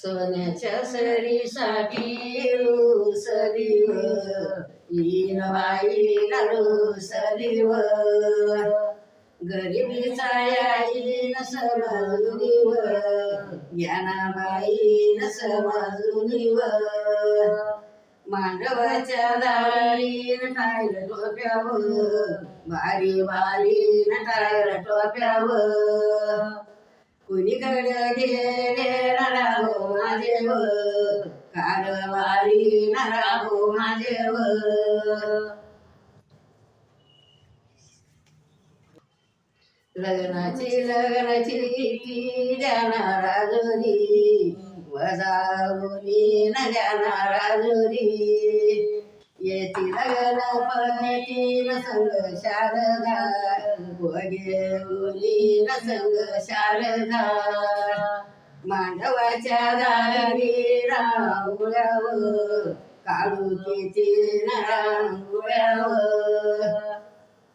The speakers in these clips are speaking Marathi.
सोन्याच्या सरीसाठी रुसलीव येईन बाईन रुसलीव गरिबीचा येईन समजुनीव ज्ञानाबाईन समजुनीव मांडवाच्या दारीन टायल टोप्यावर बारी बारीन टायल टोप्यावर कुणीकडे गेले राहो माझेव कारवारी राहो माझेव लग्नाची की जाणार राजुरी वजावली न जाणार राजुरी येती गणपती न संग शारदा वगेवली न संग शारदा मांडवाच्या दारी रांगोळ्यावर काढू किती न रांगोळ्यावर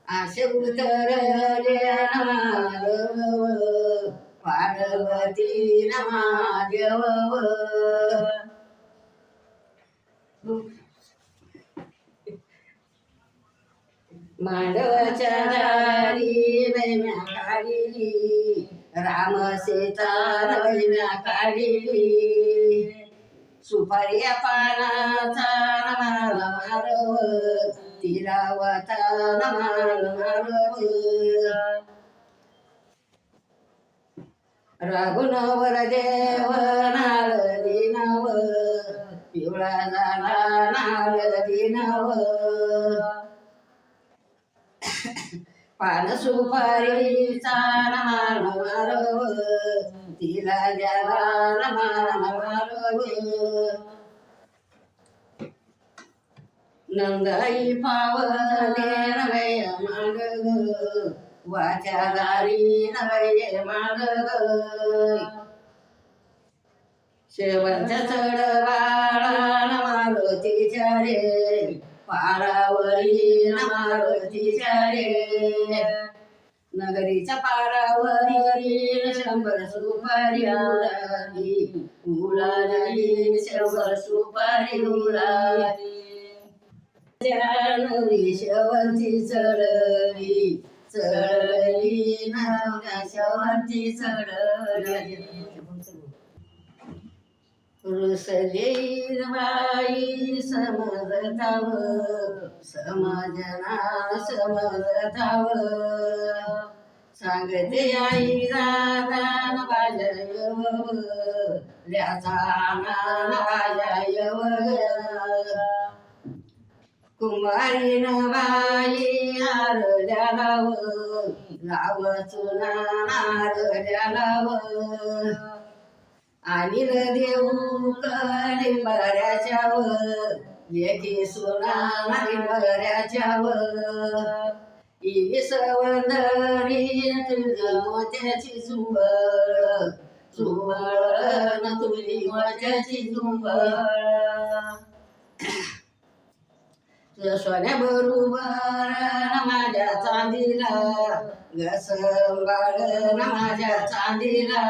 आशे उतरल्या माधव पार्वती न महादेव मांडवाच्या दारी वैम्या काढिली राम सीता वैम्या काढिली सुपाऱ्या पानाचा नमाल मारव तिरावता नमाल मारव राघुनवर देव नारदी नव पिवळा झाला नारदी नव पान सुपारीचा नमाल मारव तिला द्यावा नमाल मारव नंदाई पावले नवय माग वाच्या दारी नवय माग शेवंच्या चढवाळा न मारुतीच्या रे पारावरी न मारुतीच्या रे नगरीच्या पारावरी 100 सुपारी उडाली 100 सुपारी उडाली जानवी शेवंती चढली चढली नवऱ्या शेवंती चढली रुसली बाई समजताव समजना समजताव सांगते आई दादा बाजायव ल्याचा बाजायव कुंभारी बाई आरल्या लाव लाव चुना आरल्या लाव आणि देऊ लिंबऱ्याच्या वर लेकी सोना लिंबऱ्याच्या वर इली सवंदरी तुझी मोत्याची झुंबळ झुंबळ न तुझी मोत्याची झुंबळ सोन्या बरोबर न माझ्या चांदीला घसंबाळ न माझ्या चांदीला